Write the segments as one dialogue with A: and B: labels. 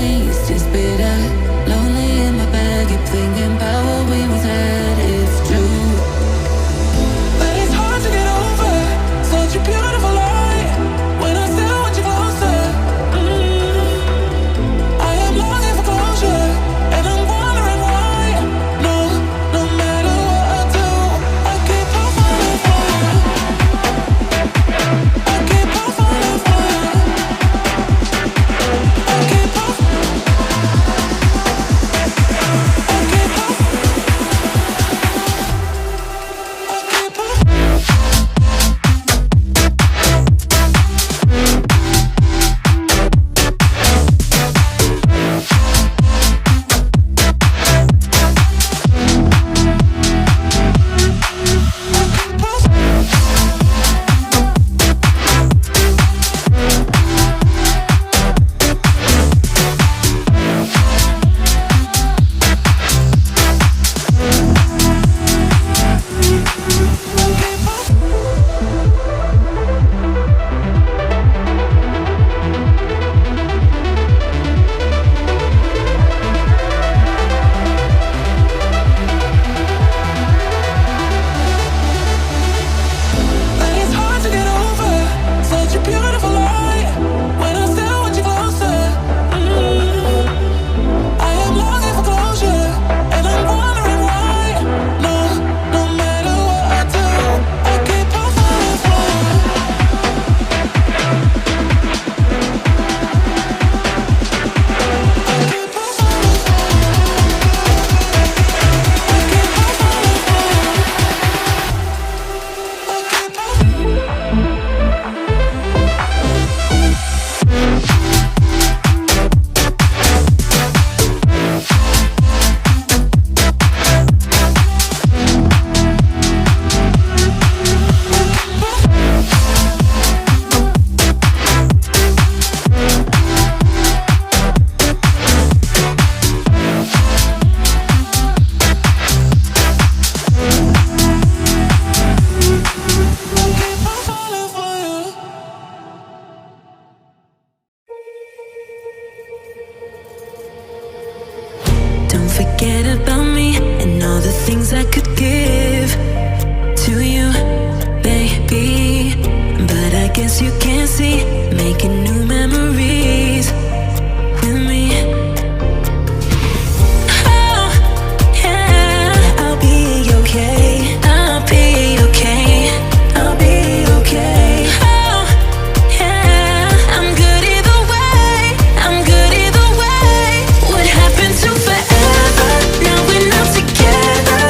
A: taste is bitter. Lonely in my bed, keep thinking about what we once had. It's true, but it's hard to get over such a beautiful lie. When I still want you closer, I am longing for closure, and I'm wondering why. No, no matter what I do, I keep on falling for you. I keep on falling for you. I keep on. I keep on. I keep on. But it's hard to get over such a beautiful lie. When I still want you closer, I am longing for closure, and I'm wondering why. No, no matter what I do, I keep on falling for you. I keep on falling for you. I keep on falling for you. I keep on. Don't forget about me and all the things I could give to you, baby. But I guess you can't see, making new memories with me. Oh, yeah, I'll be okay. I'll be okay. I'll be okay. Oh, yeah, I'm good either way. I'm good either way. What happened to forever? Now we're not together.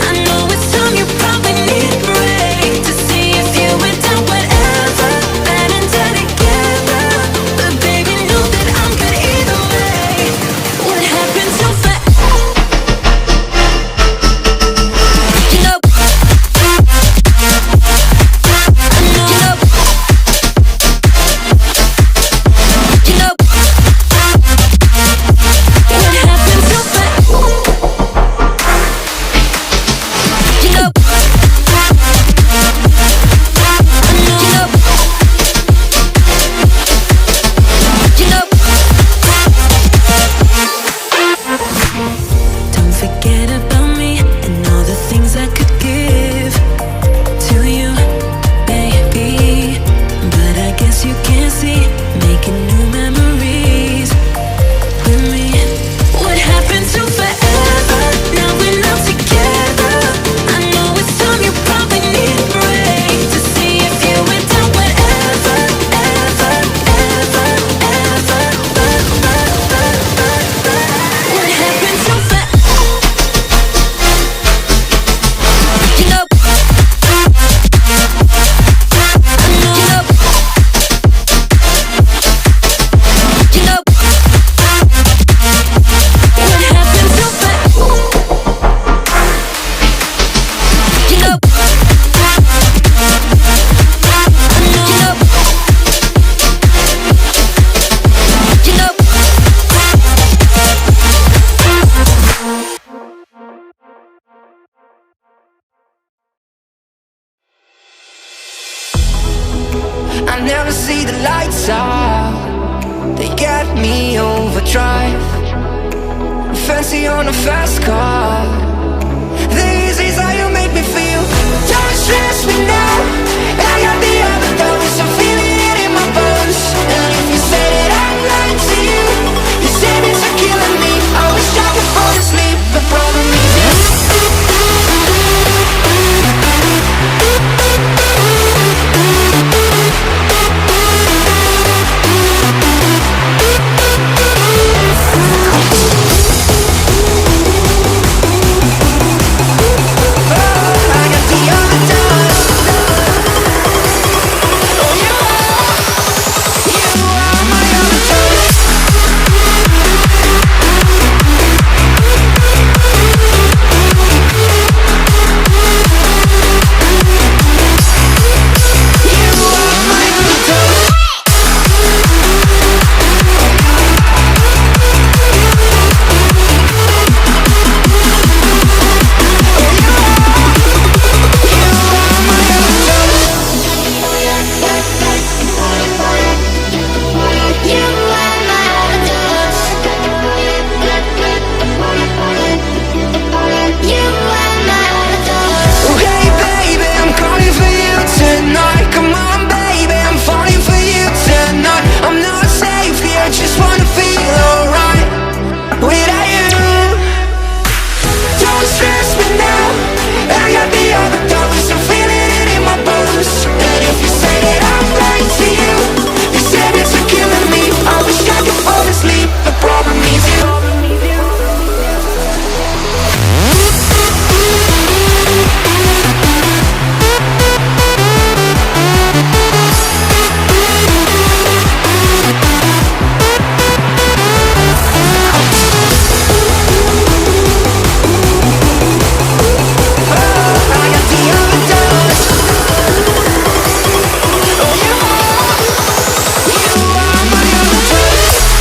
A: I know it's time you probably need a break to see if you were done whatever. Bad and done together. But baby, know that I'm good either way. What happened to forever? You know, I know, you know, you know. What happened to forever? You know, I know, you know, you know. Don't forget about me and all the things I could give to you, baby. But I guess you can't see, making new memories with me. What happened to forever? Now we're not together. I know it's time you probably need a break to see if you went down whatever, ever, ever, ever. What happened to forever? You know, I know, you know, you know. What happened to forever? You know, I know, you know, you know.
B: I never see the lights out. they get me overdrive. Fancy on a fast car. This is how you make me feel. Don't stress me now.